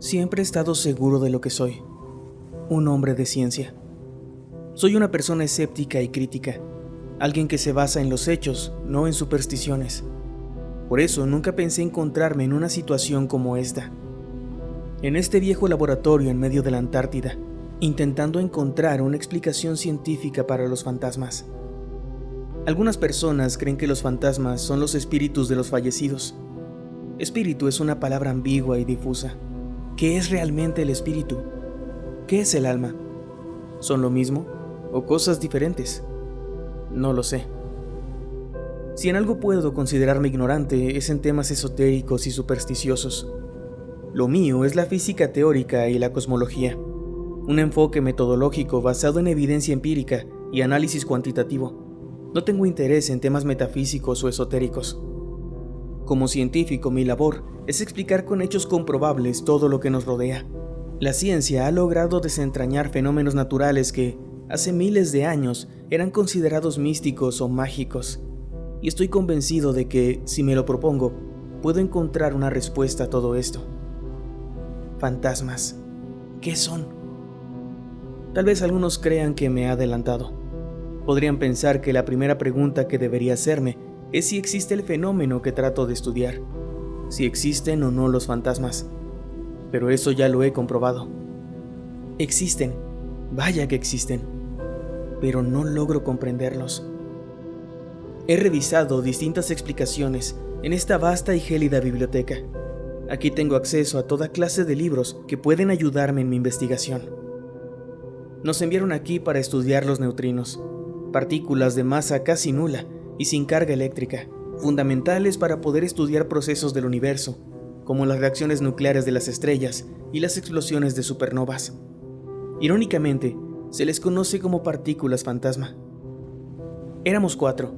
Siempre he estado seguro de lo que soy, un hombre de ciencia. Soy una persona escéptica y crítica, alguien que se basa en los hechos, no en supersticiones. Por eso nunca pensé encontrarme en una situación como esta. En este viejo laboratorio en medio de la Antártida, intentando encontrar una explicación científica para los fantasmas. Algunas personas creen que los fantasmas son los espíritus de los fallecidos. Espíritu es una palabra ambigua y difusa. ¿Qué es realmente el espíritu? ¿Qué es el alma? ¿Son lo mismo o cosas diferentes? No lo sé. Si en algo puedo considerarme ignorante es en temas esotéricos y supersticiosos. Lo mío es la física teórica y la cosmología, un enfoque metodológico basado en evidencia empírica y análisis cuantitativo. No tengo interés en temas metafísicos o esotéricos. Como científico, mi labor es explicar con hechos comprobables todo lo que nos rodea. La ciencia ha logrado desentrañar fenómenos naturales que, hace miles de años, eran considerados místicos o mágicos. Y estoy convencido de que, si me lo propongo, puedo encontrar una respuesta a todo esto. Fantasmas. ¿Qué son? Tal vez algunos crean que me he adelantado. Podrían pensar que la primera pregunta que debería hacerme es si existe el fenómeno que trato de estudiar, si existen o no los fantasmas. Pero eso ya lo he comprobado. Existen, vaya que existen, pero no logro comprenderlos. He revisado distintas explicaciones en esta vasta y gélida biblioteca. Aquí tengo acceso a toda clase de libros que pueden ayudarme en mi investigación. Nos enviaron aquí para estudiar los neutrinos, partículas de masa casi nula y sin carga eléctrica, fundamentales para poder estudiar procesos del universo, como las reacciones nucleares de las estrellas y las explosiones de supernovas. Irónicamente, se les conoce como partículas fantasma. Éramos 4: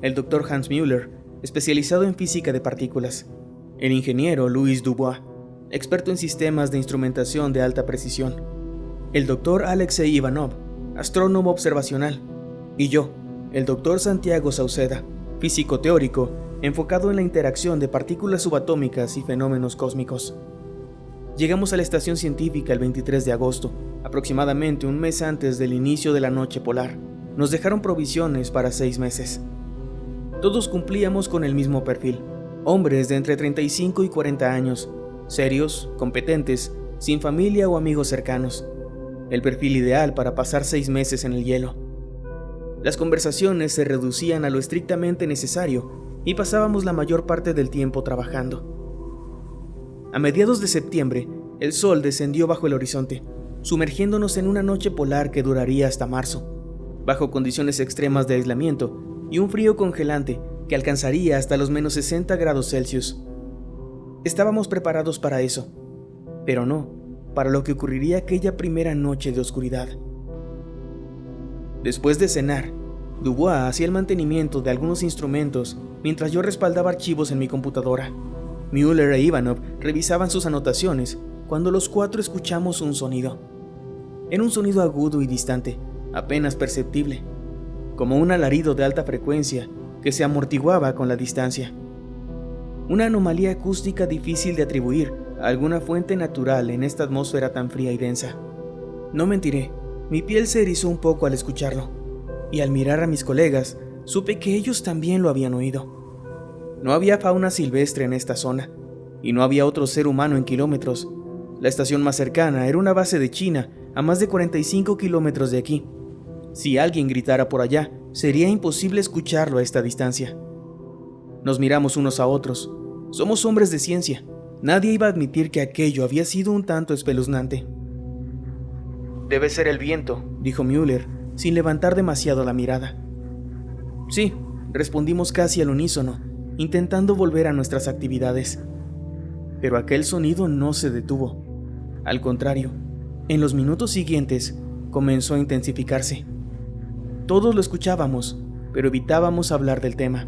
el Dr. Hans Müller, especializado en física de partículas; el ingeniero Louis Dubois, experto en sistemas de instrumentación de alta precisión; el Dr. Alexei Ivanov, astrónomo observacional; y yo, el Dr. Santiago Sauceda, físico teórico, enfocado en la interacción de partículas subatómicas y fenómenos cósmicos. Llegamos a la estación científica el 23 de agosto, aproximadamente un mes antes del inicio de la noche polar. Nos dejaron provisiones para 6 meses. Todos cumplíamos con el mismo perfil: hombres de entre 35 y 40 años, serios, competentes, sin familia o amigos cercanos. El perfil ideal para pasar 6 meses en el hielo. Las conversaciones se reducían a lo estrictamente necesario y pasábamos la mayor parte del tiempo trabajando. A mediados de septiembre, el sol descendió bajo el horizonte, sumergiéndonos en una noche polar que duraría hasta marzo, bajo condiciones extremas de aislamiento y un frío congelante que alcanzaría hasta los menos 60 grados Celsius. Estábamos preparados para eso, pero no para lo que ocurriría aquella primera noche de oscuridad. Después de cenar, Dubois hacía el mantenimiento de algunos instrumentos mientras yo respaldaba archivos en mi computadora. Müller e Ivanov revisaban sus anotaciones cuando los 4 escuchamos un sonido. Era un sonido agudo y distante, apenas perceptible, como un alarido de alta frecuencia que se amortiguaba con la distancia. Una anomalía acústica difícil de atribuir a alguna fuente natural en esta atmósfera tan fría y densa. No mentiré, mi piel se erizó un poco al escucharlo, y al mirar a mis colegas, supe que ellos también lo habían oído. No había fauna silvestre en esta zona, y no había otro ser humano en kilómetros. La estación más cercana era una base de China, a más de 45 kilómetros de aquí. Si alguien gritara por allá, sería imposible escucharlo a esta distancia. Nos miramos unos a otros. Somos hombres de ciencia. Nadie iba a admitir que aquello había sido un tanto espeluznante. «Debe ser el viento», dijo Müller, sin levantar demasiado la mirada. «Sí», respondimos casi al unísono, intentando volver a nuestras actividades. Pero aquel sonido no se detuvo. Al contrario, en los minutos siguientes comenzó a intensificarse. Todos lo escuchábamos, pero evitábamos hablar del tema.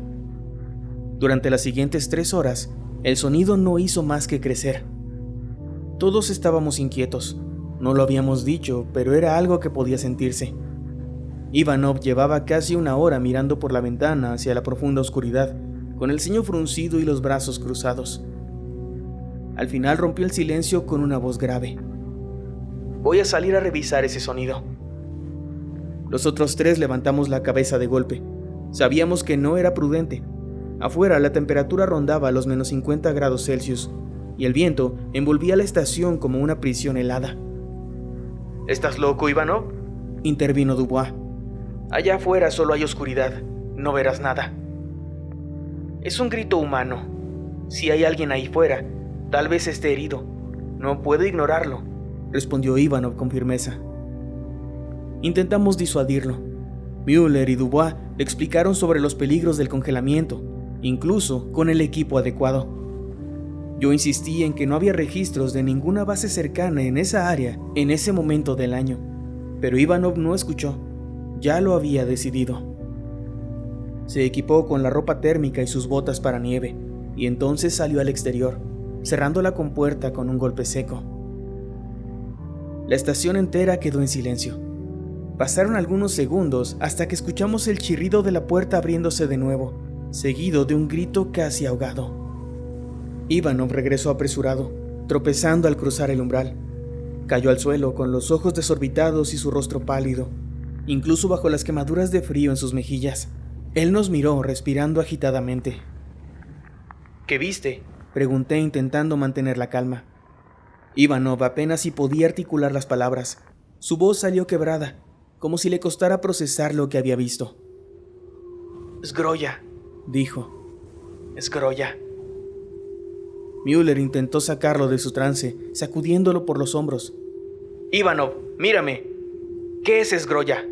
Durante las siguientes 3 horas, el sonido no hizo más que crecer. Todos estábamos inquietos. No lo habíamos dicho, pero era algo que podía sentirse. Ivanov llevaba casi 1 hora mirando por la ventana hacia la profunda oscuridad, con el ceño fruncido y los brazos cruzados. Al final rompió el silencio con una voz grave. Voy a salir a revisar ese sonido. Los otros tres levantamos la cabeza de golpe. Sabíamos que no era prudente. Afuera la temperatura rondaba los menos 50 grados Celsius y el viento envolvía la estación como una prisión helada. ¿Estás loco, Ivanov?, intervino Dubois. Allá afuera solo hay oscuridad, no verás nada. Es un grito humano. Si hay alguien ahí fuera, tal vez esté herido. No puedo ignorarlo, respondió Ivanov con firmeza. Intentamos disuadirlo. Müller y Dubois le explicaron sobre los peligros del congelamiento, incluso con el equipo adecuado. Yo insistí en que no había registros de ninguna base cercana en esa área en ese momento del año, pero Ivanov no escuchó. Ya lo había decidido. Se equipó con la ropa térmica y sus botas para nieve, y entonces salió al exterior, cerrando la compuerta con un golpe seco. La estación entera quedó en silencio. Pasaron algunos segundos hasta que escuchamos el chirrido de la puerta abriéndose de nuevo, seguido de un grito casi ahogado. Ivanov regresó apresurado, tropezando al cruzar el umbral. Cayó al suelo con los ojos desorbitados y su rostro pálido, incluso bajo las quemaduras de frío en sus mejillas. Él nos miró, respirando agitadamente. ¿Qué viste?, pregunté, intentando mantener la calma. Ivanov apenas si podía articular las palabras. Su voz salió quebrada, como si le costara procesar lo que había visto. «Zgroya», dijo. «Zgroya». Müller intentó sacarlo de su trance, sacudiéndolo por los hombros. «Ivanov, mírame. ¿Qué es Zgroya?»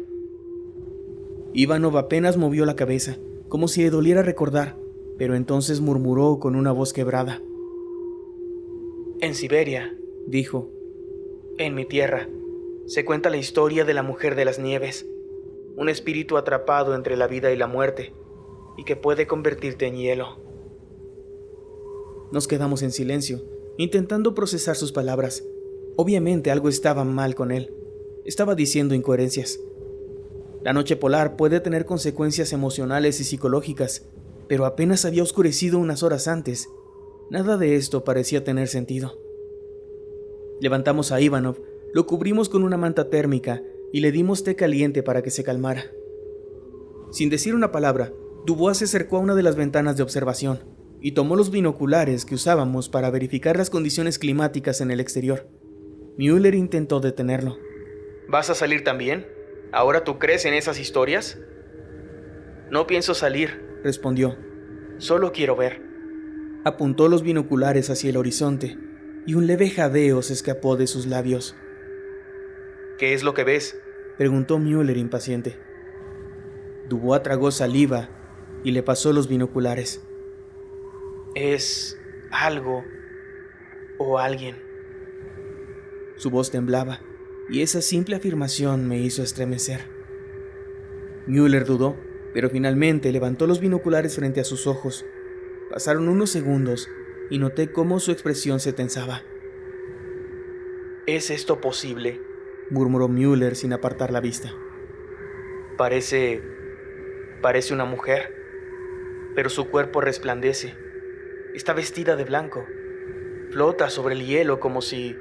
Ivanov apenas movió la cabeza, como si le doliera recordar, pero entonces murmuró con una voz quebrada. «En Siberia», dijo, «en mi tierra, se cuenta la historia de la mujer de las nieves, un espíritu atrapado entre la vida y la muerte, y que puede convertirte en hielo». Nos quedamos en silencio, intentando procesar sus palabras. Obviamente algo estaba mal con él. Estaba diciendo incoherencias. La noche polar puede tener consecuencias emocionales y psicológicas, pero apenas había oscurecido unas horas antes. Nada de esto parecía tener sentido. Levantamos a Ivanov, lo cubrimos con una manta térmica y le dimos té caliente para que se calmara. Sin decir una palabra, Dubois se acercó a una de las ventanas de observación y tomó los binoculares que usábamos para verificar las condiciones climáticas en el exterior. Müller intentó detenerlo. ¿Vas a salir también? ¿Ahora tú crees en esas historias? No pienso salir, respondió. Solo quiero ver. Apuntó los binoculares hacia el horizonte y un leve jadeo se escapó de sus labios. ¿Qué es lo que ves?, preguntó Müller impaciente. Dubois tragó saliva y le pasó los binoculares. Es algo o alguien. Su voz temblaba, y esa simple afirmación me hizo estremecer. Müller dudó, pero finalmente levantó los binoculares frente a sus ojos. Pasaron unos segundos y noté cómo su expresión se tensaba. ¿Es esto posible?, murmuró Müller sin apartar la vista. Parece una mujer, pero su cuerpo resplandece. Está vestida de blanco. Flota sobre el hielo como si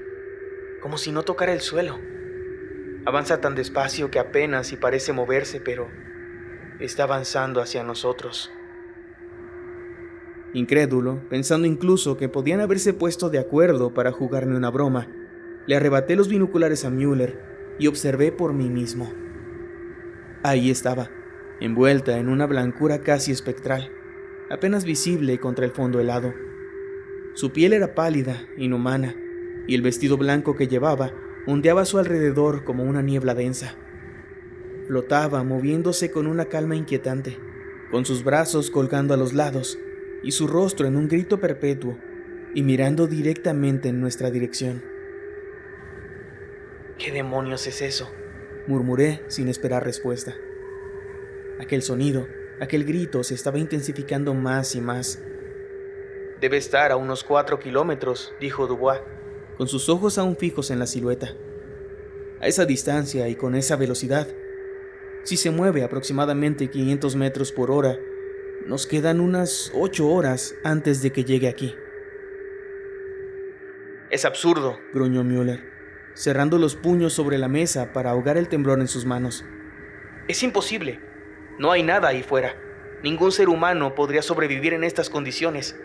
no tocara el suelo. Avanza tan despacio que apenas si parece moverse, pero está avanzando hacia nosotros. Incrédulo, pensando incluso que podían haberse puesto de acuerdo para jugarme una broma, le arrebaté los binoculares a Müller y observé por mí mismo. Ahí estaba, envuelta en una blancura casi espectral, apenas visible contra el fondo helado. Su piel era pálida, inhumana, y el vestido blanco que llevaba ondeaba a su alrededor como una niebla densa. Flotaba, moviéndose con una calma inquietante, con sus brazos colgando a los lados y su rostro en un grito perpetuo, y mirando directamente en nuestra dirección. ¿Qué demonios es eso?, murmuré sin esperar respuesta. Aquel sonido, aquel grito se estaba intensificando más y más. Debe estar a unos 4 kilómetros, dijo Dubois, con sus ojos aún fijos en la silueta. A esa distancia y con esa velocidad, si se mueve aproximadamente 500 metros por hora, nos quedan unas 8 horas antes de que llegue aquí. Es absurdo, gruñó Müller, cerrando los puños sobre la mesa para ahogar el temblor en sus manos. Es imposible. No hay nada ahí fuera. Ningún ser humano podría sobrevivir en estas condiciones.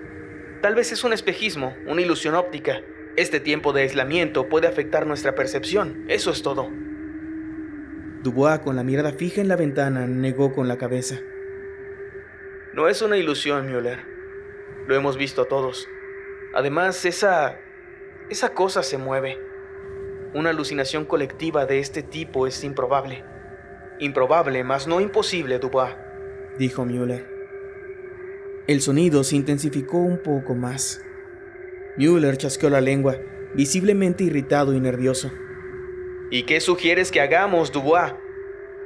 Tal vez es un espejismo, una ilusión óptica. Este tiempo de aislamiento puede afectar nuestra percepción. Eso es todo. Dubois, con la mirada fija en la ventana, negó con la cabeza. No es una ilusión, Müller. Lo hemos visto todos. Además, esa cosa se mueve. Una alucinación colectiva de este tipo es improbable. Improbable, mas no imposible, Dubois, dijo Müller. El sonido se intensificó un poco más. Müller chasqueó la lengua, visiblemente irritado y nervioso. ¿Y qué sugieres que hagamos, Dubois?,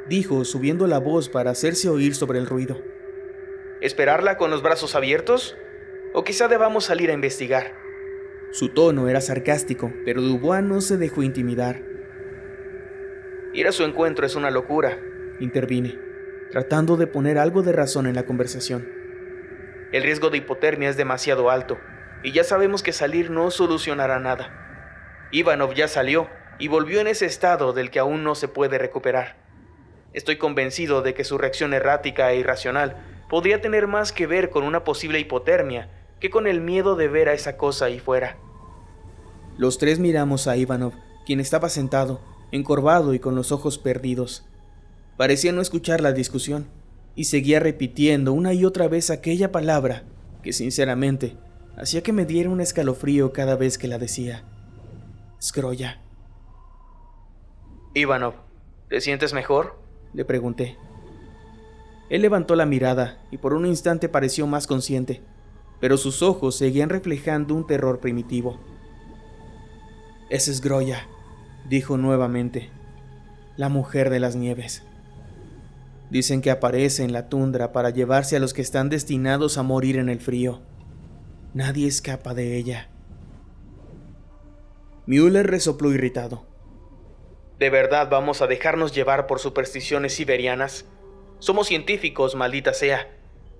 dijo, subiendo la voz para hacerse oír sobre el ruido. ¿Esperarla con los brazos abiertos? ¿O quizá debamos salir a investigar? Su tono era sarcástico, pero Dubois no se dejó intimidar. Ir a su encuentro es una locura, intervine, tratando de poner algo de razón en la conversación. El riesgo de hipotermia es demasiado alto, y ya sabemos que salir no solucionará nada. Ivanov ya salió y volvió en ese estado del que aún no se puede recuperar. Estoy convencido de que su reacción errática e irracional podría tener más que ver con una posible hipotermia que con el miedo de ver a esa cosa ahí fuera. Los tres miramos a Ivanov, quien estaba sentado, encorvado y con los ojos perdidos. Parecía no escuchar la discusión, y seguía repitiendo una y otra vez aquella palabra que, sinceramente, hacía que me diera un escalofrío cada vez que la decía. Skroya. Ivanov, ¿te sientes mejor?, le pregunté. Él levantó la mirada y por un instante pareció más consciente, pero sus ojos seguían reflejando un terror primitivo. Es Skroya, dijo nuevamente, la mujer de las nieves. Dicen que aparece en la tundra para llevarse a los que están destinados a morir en el frío. Nadie escapa de ella. Müller resopló irritado. ¿De verdad vamos a dejarnos llevar por supersticiones siberianas? Somos científicos, maldita sea.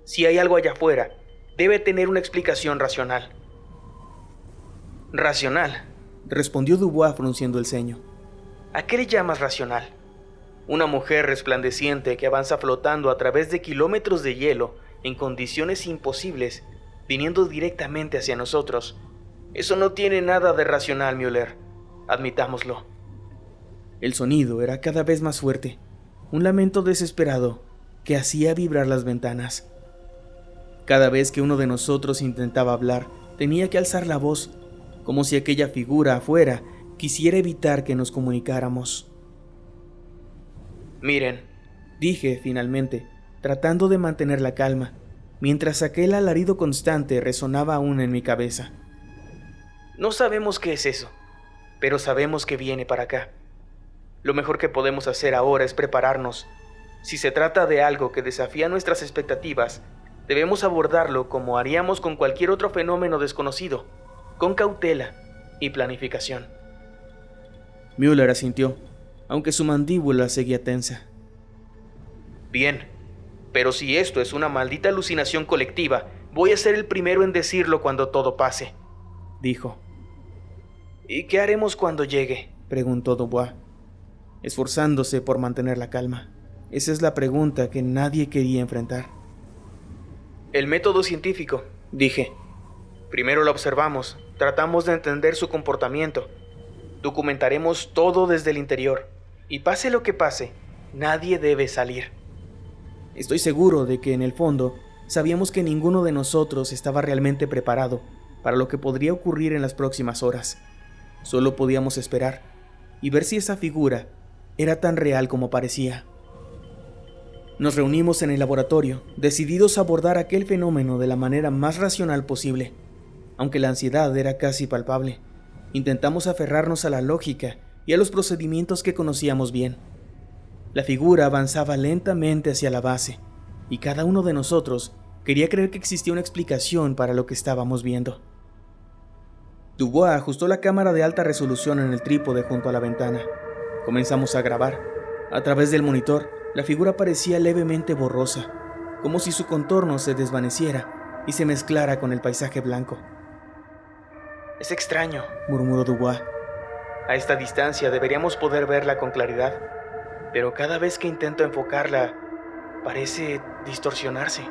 Si hay algo allá afuera, debe tener una explicación racional. ¿Racional?, respondió Dubois frunciendo el ceño. ¿A qué le llamas racional? Una mujer resplandeciente que avanza flotando a través de kilómetros de hielo en condiciones imposibles, viniendo directamente hacia nosotros. Eso no tiene nada de racional, Müller. Admitámoslo. El sonido era cada vez más fuerte, un lamento desesperado que hacía vibrar las ventanas. Cada vez que uno de nosotros intentaba hablar, tenía que alzar la voz, como si aquella figura afuera quisiera evitar que nos comunicáramos. Miren, dije finalmente, tratando de mantener la calma, mientras aquel alarido constante resonaba aún en mi cabeza. No sabemos qué es eso, pero sabemos que viene para acá. Lo mejor que podemos hacer ahora es prepararnos. Si se trata de algo que desafía nuestras expectativas, debemos abordarlo como haríamos con cualquier otro fenómeno desconocido, con cautela y planificación. Müller asintió, aunque su mandíbula seguía tensa. Bien, pero si esto es una maldita alucinación colectiva, voy a ser el primero en decirlo cuando todo pase, dijo. ¿Y qué haremos cuando llegue?, preguntó Dubois, esforzándose por mantener la calma. Esa es la pregunta que nadie quería enfrentar. El método científico, dije. Primero lo observamos, tratamos de entender su comportamiento. Documentaremos todo desde el interior, y pase lo que pase, nadie debe salir. Estoy seguro de que en el fondo sabíamos que ninguno de nosotros estaba realmente preparado para lo que podría ocurrir en las próximas horas. Solo podíamos esperar y ver si esa figura era tan real como parecía. Nos reunimos en el laboratorio, decididos a abordar aquel fenómeno de la manera más racional posible. Aunque la ansiedad era casi palpable, intentamos aferrarnos a la lógica y a los procedimientos que conocíamos bien. La figura avanzaba lentamente hacia la base, y cada uno de nosotros quería creer que existía una explicación para lo que estábamos viendo. Dubois ajustó la cámara de alta resolución en el trípode junto a la ventana. Comenzamos a grabar. A través del monitor, la figura parecía levemente borrosa, como si su contorno se desvaneciera y se mezclara con el paisaje blanco. Es extraño, murmuró Dubois. A esta distancia deberíamos poder verla con claridad, pero cada vez que intento enfocarla, parece distorsionarse.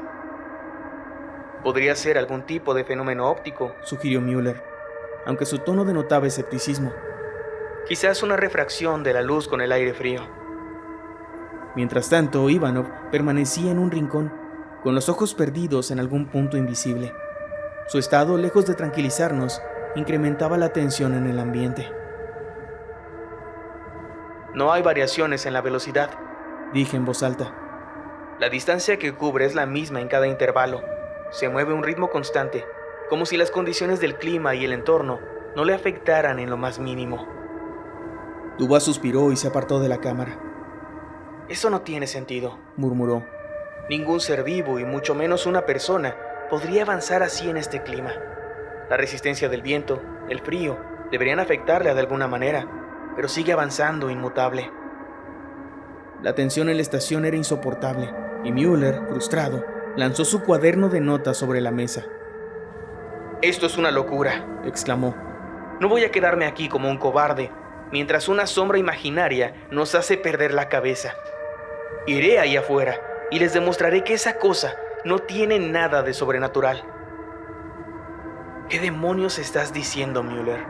Podría ser algún tipo de fenómeno óptico, sugirió Müller, aunque su tono denotaba escepticismo. Quizás una refracción de la luz con el aire frío. Mientras tanto, Ivanov permanecía en un rincón, con los ojos perdidos en algún punto invisible. Su estado, lejos de tranquilizarnos, incrementaba la tensión en el ambiente. No hay variaciones en la velocidad, dije en voz alta. La distancia que cubre es la misma en cada intervalo. Se mueve a un ritmo constante, como si las condiciones del clima y el entorno no le afectaran en lo más mínimo. Dubois suspiró y se apartó de la cámara. Eso no tiene sentido, murmuró. Ningún ser vivo, y mucho menos una persona, podría avanzar así en este clima. La resistencia del viento, el frío, deberían afectarle de alguna manera, pero sigue avanzando inmutable. La tensión en la estación era insoportable, y Müller, frustrado, lanzó su cuaderno de notas sobre la mesa. «Esto es una locura», exclamó. «No voy a quedarme aquí como un cobarde, mientras una sombra imaginaria nos hace perder la cabeza. Iré ahí afuera y les demostraré que esa cosa no tiene nada de sobrenatural». «¿Qué demonios estás diciendo, Müller?»,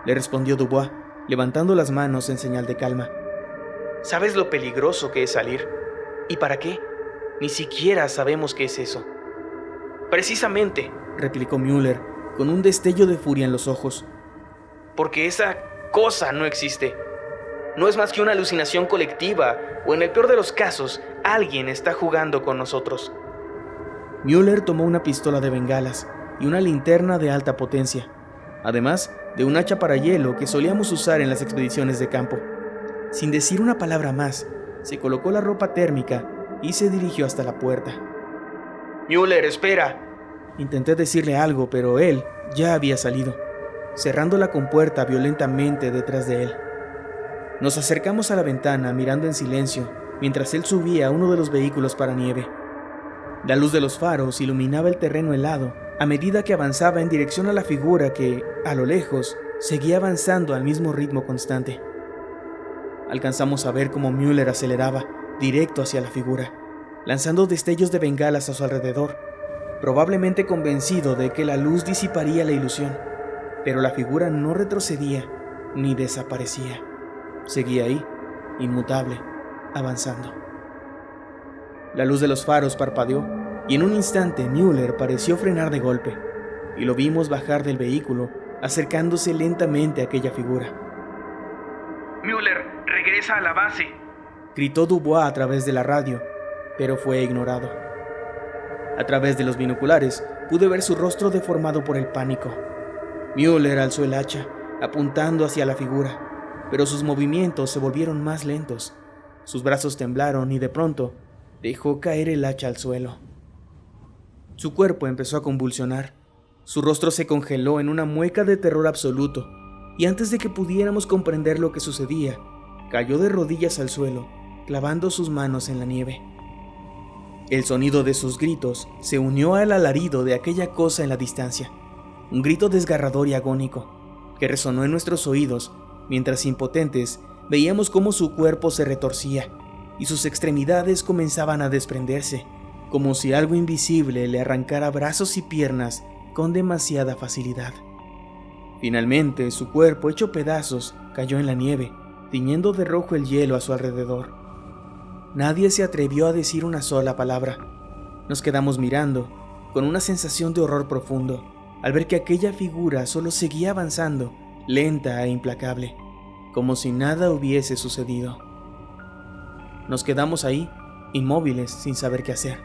le respondió Dubois, levantando las manos en señal de calma. «¿Sabes lo peligroso que es salir? ¿Y para qué? Ni siquiera sabemos qué es eso». «Precisamente», replicó Müller, con un destello de furia en los ojos. «Porque esa cosa no existe. No es más que una alucinación colectiva, o en el peor de los casos, alguien está jugando con nosotros». Müller tomó una pistola de bengalas y una linterna de alta potencia, además de un hacha para hielo que solíamos usar en las expediciones de campo. Sin decir una palabra más, se colocó la ropa térmica y se dirigió hasta la puerta. «Müller, espera». Intenté decirle algo, pero él ya había salido, cerrando la compuerta violentamente detrás de él. Nos acercamos a la ventana mirando en silencio mientras él subía a uno de los vehículos para nieve. La luz de los faros iluminaba el terreno helado a medida que avanzaba en dirección a la figura que, a lo lejos, seguía avanzando al mismo ritmo constante. Alcanzamos a ver cómo Müller aceleraba directo hacia la figura, lanzando destellos de bengalas a su alrededor, probablemente convencido de que la luz disiparía la ilusión, pero la figura no retrocedía ni desaparecía. Seguía ahí, inmutable, avanzando. La luz de los faros parpadeó, y en un instante Müller pareció frenar de golpe, y lo vimos bajar del vehículo, acercándose lentamente a aquella figura. «Müller, regresa a la base», gritó Dubois a través de la radio, pero fue ignorado. A través de los binoculares pude ver su rostro deformado por el pánico. Müller alzó el hacha, apuntando hacia la figura, pero sus movimientos se volvieron más lentos. Sus brazos temblaron y de pronto dejó caer el hacha al suelo. Su cuerpo empezó a convulsionar. Su rostro se congeló en una mueca de terror absoluto, y antes de que pudiéramos comprender lo que sucedía, cayó de rodillas al suelo, clavando sus manos en la nieve. El sonido de sus gritos se unió al alarido de aquella cosa en la distancia, un grito desgarrador y agónico, que resonó en nuestros oídos, mientras impotentes veíamos cómo su cuerpo se retorcía, y sus extremidades comenzaban a desprenderse, como si algo invisible le arrancara brazos y piernas con demasiada facilidad. Finalmente, su cuerpo, hecho pedazos, cayó en la nieve, tiñendo de rojo el hielo a su alrededor. Nadie se atrevió a decir una sola palabra. Nos quedamos mirando, con una sensación de horror profundo, al ver que aquella figura solo seguía avanzando, lenta e implacable, como si nada hubiese sucedido. Nos quedamos ahí, inmóviles, sin saber qué hacer.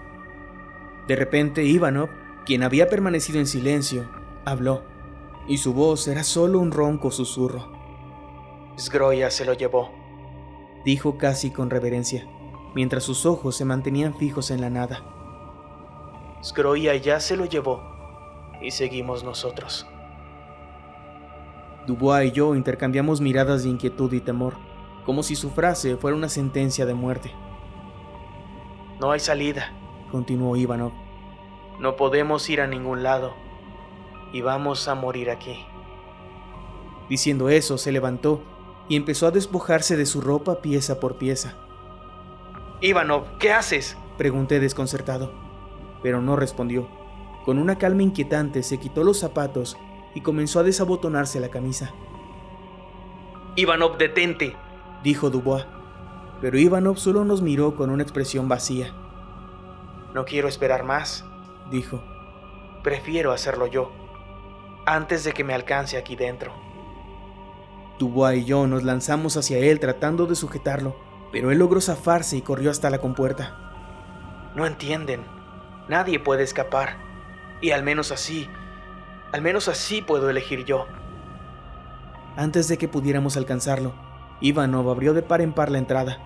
De repente, Ivanov, quien había permanecido en silencio, habló, y su voz era solo un ronco susurro. «Zgroya se lo llevó», dijo casi con reverencia, mientras sus ojos se mantenían fijos en la nada. «Zgroya ya se lo llevó, y seguimos nosotros». Dubois y yo intercambiamos miradas de inquietud y temor, como si su frase fuera una sentencia de muerte. «No hay salida», continuó Ivanov. «No podemos ir a ningún lado, y vamos a morir aquí». Diciendo eso, se levantó y empezó a despojarse de su ropa pieza por pieza. «Ivanov, ¿qué haces?», pregunté desconcertado, pero no respondió. Con una calma inquietante se quitó los zapatos y comenzó a desabotonarse la camisa. «Ivanov, detente», dijo Dubois, pero Ivanov solo nos miró con una expresión vacía. «No quiero esperar más», dijo. «Prefiero hacerlo yo, antes de que me alcance aquí dentro». Dubois y yo nos lanzamos hacia él tratando de sujetarlo, pero él logró zafarse y corrió hasta la compuerta. «No entienden. Nadie puede escapar. Y al menos así puedo elegir yo». Antes de que pudiéramos alcanzarlo, Ivanov abrió de par en par la entrada,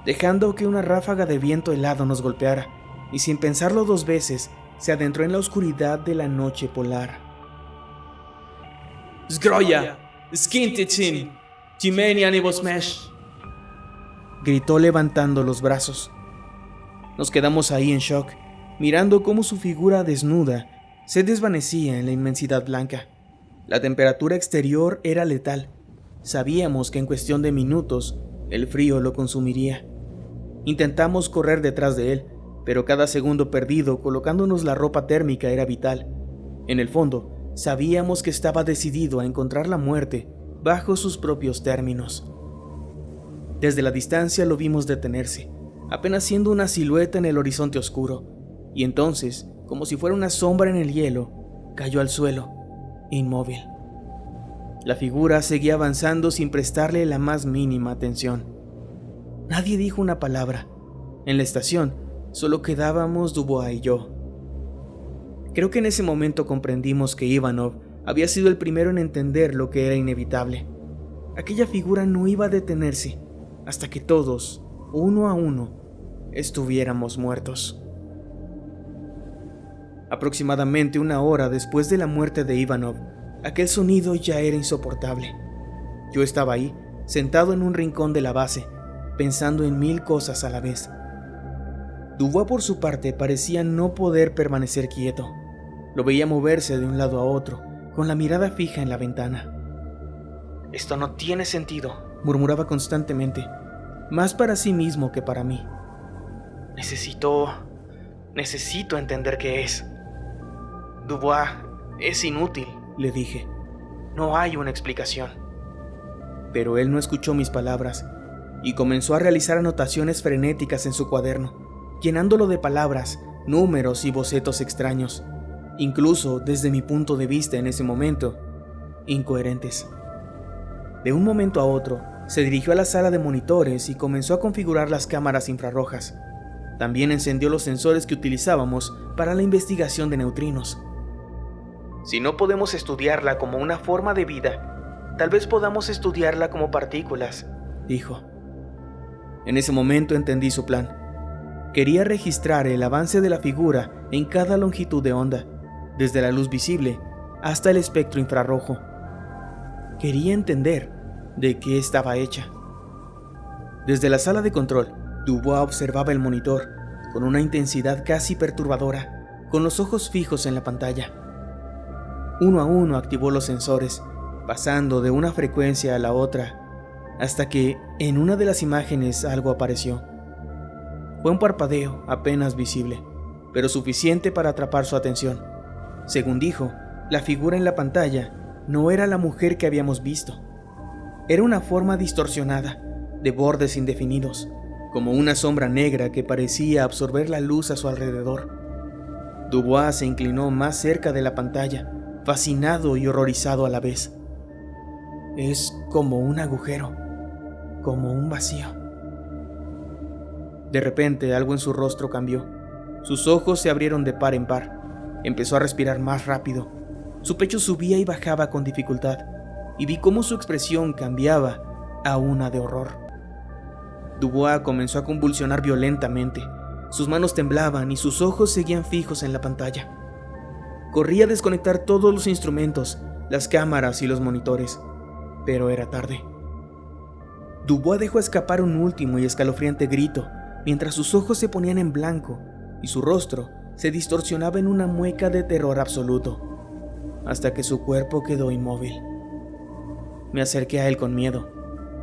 dejando que una ráfaga de viento helado nos golpeara, y sin pensarlo dos veces, se adentró en la oscuridad de la noche polar. «Zgroya! Skintitsin! Timenianivo Smash», gritó levantando los brazos. Nos quedamos ahí en shock, mirando cómo su figura desnuda se desvanecía en la inmensidad blanca. La temperatura exterior era letal. Sabíamos que en cuestión de minutos el frío lo consumiría. Intentamos correr detrás de él, pero cada segundo perdido colocándonos la ropa térmica era vital. En el fondo, sabíamos que estaba decidido a encontrar la muerte bajo sus propios términos. Desde la distancia lo vimos detenerse, apenas siendo una silueta en el horizonte oscuro, y entonces, como si fuera una sombra en el hielo, cayó al suelo, inmóvil. La figura seguía avanzando sin prestarle la más mínima atención. Nadie dijo una palabra. En la estación solo quedábamos Dubois y yo. Creo que en ese momento comprendimos que Ivanov había sido el primero en entender lo que era inevitable. Aquella figura no iba a detenerse hasta que todos, uno a uno, estuviéramos muertos. Aproximadamente una hora después de la muerte de Ivanov, aquel sonido ya era insoportable. Yo estaba ahí, sentado en un rincón de la base, pensando en 1000 cosas a la vez. Dubois, por su parte, parecía no poder permanecer quieto. Lo veía moverse de un lado a otro, con la mirada fija en la ventana. «Esto no tiene sentido», murmuraba constantemente, más para sí mismo que para mí. Necesito entender qué es». «Dubois, es inútil», le dije. «No hay una explicación». Pero él no escuchó mis palabras y comenzó a realizar anotaciones frenéticas en su cuaderno, llenándolo de palabras, números y bocetos extraños, incluso desde mi punto de vista en ese momento, incoherentes. De un momento a otro, se dirigió a la sala de monitores y comenzó a configurar las cámaras infrarrojas. También encendió los sensores que utilizábamos para la investigación de neutrinos. «Si no podemos estudiarla como una forma de vida, tal vez podamos estudiarla como partículas», dijo. En ese momento entendí su plan. Quería registrar el avance de la figura en cada longitud de onda, desde la luz visible hasta el espectro infrarrojo. Quería entender de qué estaba hecha. Desde la sala de control, Dubois observaba el monitor con una intensidad casi perturbadora, con los ojos fijos en la pantalla. Uno a uno activó los sensores, pasando de una frecuencia a la otra, hasta que en una de las imágenes algo apareció. Fue un parpadeo apenas visible, pero suficiente para atrapar su atención. Según dijo, la figura en la pantalla no era la mujer que habíamos visto. Era una forma distorsionada, de bordes indefinidos, como una sombra negra que parecía absorber la luz a su alrededor. Dubois se inclinó más cerca de la pantalla, fascinado y horrorizado a la vez. «Es como un agujero, como un vacío». De repente algo en su rostro cambió. Sus ojos se abrieron de par en par. Empezó a respirar más rápido. Su pecho subía y bajaba con dificultad, y vi cómo su expresión cambiaba a una de horror. Dubois comenzó a convulsionar violentamente. Sus manos temblaban y sus ojos seguían fijos en la pantalla. Corrí a desconectar todos los instrumentos, las cámaras y los monitores, pero era tarde. Dubois dejó escapar un último y escalofriante grito, mientras sus ojos se ponían en blanco y su rostro se distorsionaba en una mueca de terror absoluto, hasta que su cuerpo quedó inmóvil. Me acerqué a él con miedo,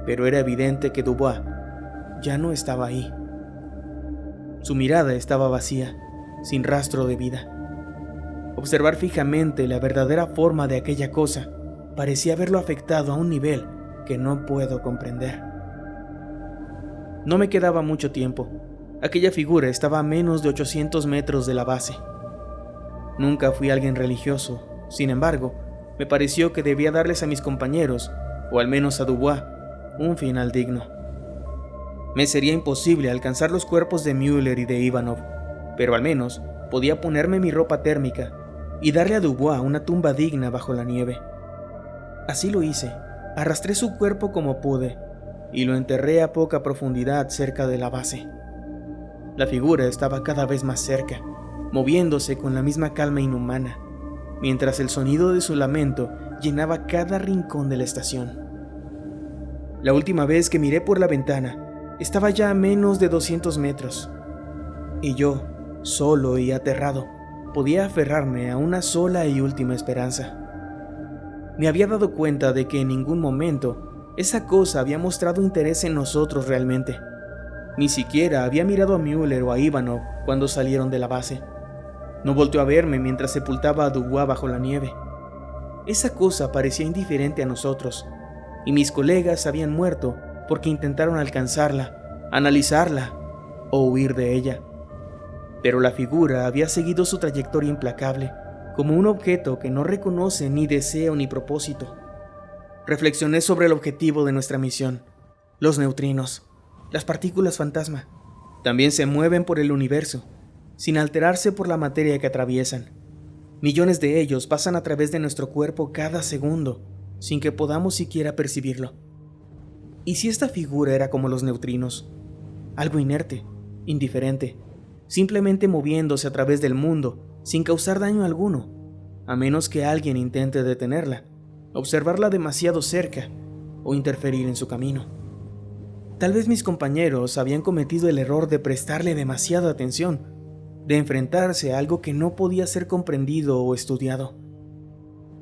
pero era evidente que Dubois ya no estaba ahí. Su mirada estaba vacía, sin rastro de vida. Observar fijamente la verdadera forma de aquella cosa parecía haberlo afectado a un nivel que no puedo comprender. No me quedaba mucho tiempo. Aquella figura estaba a menos de 800 metros de la base. Nunca fui alguien religioso, sin embargo, me pareció que debía darles a mis compañeros, o al menos a Dubois, un final digno. Me sería imposible alcanzar los cuerpos de Müller y de Ivanov, pero al menos podía ponerme mi ropa térmica y darle a Dubois una tumba digna bajo la nieve. Así lo hice, arrastré su cuerpo como pude y lo enterré a poca profundidad cerca de la base. La figura estaba cada vez más cerca, moviéndose con la misma calma inhumana, mientras el sonido de su lamento llenaba cada rincón de la estación. La última vez que miré por la ventana, estaba ya a menos de 200 metros, y yo, solo y aterrado, podía aferrarme a una sola y última esperanza. Me había dado cuenta de que en ningún momento esa cosa había mostrado interés en nosotros realmente. Ni siquiera había mirado a Müller o a Ivanov cuando salieron de la base. No volteó a verme mientras sepultaba a Dubois bajo la nieve. Esa cosa parecía indiferente a nosotros, y mis colegas habían muerto porque intentaron alcanzarla, analizarla o huir de ella. Pero la figura había seguido su trayectoria implacable, como un objeto que no reconoce ni deseo ni propósito. Reflexioné sobre el objetivo de nuestra misión. Los neutrinos, las partículas fantasma, también se mueven por el universo, sin alterarse por la materia que atraviesan. Millones de ellos pasan a través de nuestro cuerpo cada segundo, sin que podamos siquiera percibirlo. ¿Y si esta figura era como los neutrinos? Algo inerte, indiferente, simplemente moviéndose a través del mundo, sin causar daño alguno, a menos que alguien intente detenerla, observarla demasiado cerca o interferir en su camino. Tal vez mis compañeros habían cometido el error de prestarle demasiada atención, de enfrentarse a algo que no podía ser comprendido o estudiado.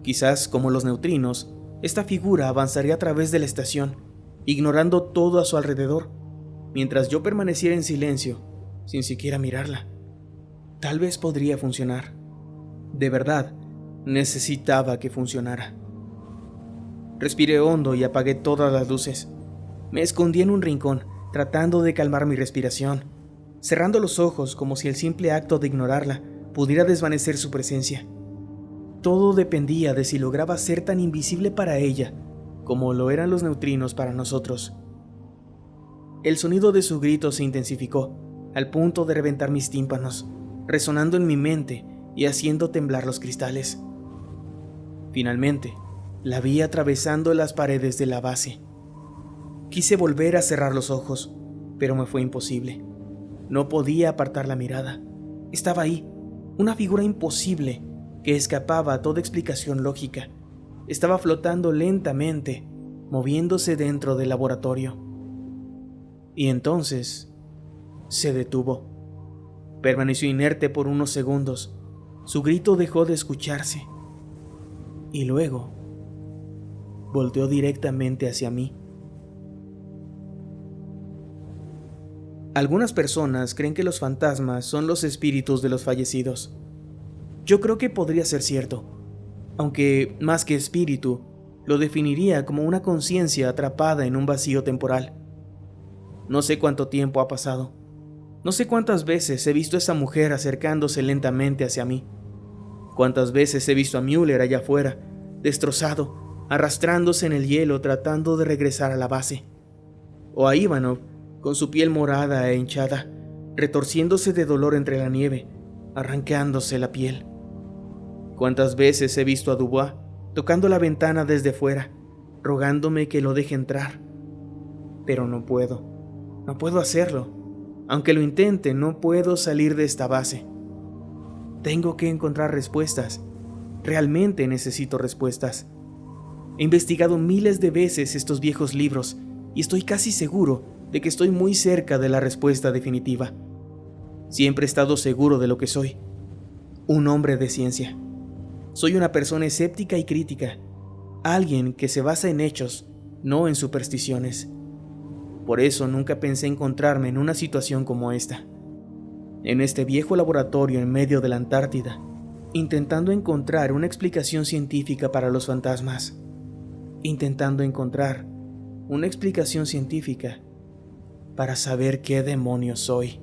Quizás, como los neutrinos, esta figura avanzaría a través de la estación, ignorando todo a su alrededor, mientras yo permaneciera en silencio, sin siquiera mirarla. Tal vez podría funcionar. De verdad, necesitaba que funcionara. Respiré hondo y apagué todas las luces. Me escondí en un rincón, tratando de calmar mi respiración, cerrando los ojos como si el simple acto de ignorarla pudiera desvanecer su presencia. Todo dependía de si lograba ser tan invisible para ella como lo eran los neutrinos para nosotros. El sonido de su grito se intensificó, al punto de reventar mis tímpanos, resonando en mi mente y haciendo temblar los cristales. Finalmente, la vi atravesando las paredes de la base. Quise volver a cerrar los ojos, pero me fue imposible. No podía apartar la mirada. Estaba ahí, una figura imposible que escapaba a toda explicación lógica. Estaba flotando lentamente, moviéndose dentro del laboratorio. Y entonces se detuvo. Permaneció inerte por unos segundos. Su grito dejó de escucharse. Y luego volteó directamente hacia mí. Algunas personas creen que los fantasmas son los espíritus de los fallecidos. Yo creo que podría ser cierto, aunque más que espíritu, lo definiría como una conciencia atrapada en un vacío temporal. No sé cuánto tiempo ha pasado. No sé cuántas veces he visto a esa mujer acercándose lentamente hacia mí. Cuántas veces he visto a Müller allá afuera, destrozado, arrastrándose en el hielo tratando de regresar a la base. O a Ivanov, con su piel morada e hinchada, retorciéndose de dolor entre la nieve, arrancándose la piel. Cuántas veces he visto a Dubois tocando la ventana desde fuera, rogándome que lo deje entrar. Pero no puedo hacerlo. Aunque lo intente, no puedo salir de esta base. Tengo que encontrar respuestas. Realmente necesito respuestas. He investigado miles de veces estos viejos libros y estoy casi seguro de que estoy muy cerca de la respuesta definitiva. Siempre he estado seguro de lo que soy. Un hombre de ciencia. Soy una persona escéptica y crítica, Alguien que se basa en hechos, no en supersticiones. Por eso nunca pensé encontrarme en una situación como esta. En este viejo laboratorio en medio de la Antártida, intentando encontrar una explicación científica para los fantasmas. Intentando encontrar una explicación científica para saber qué demonios soy.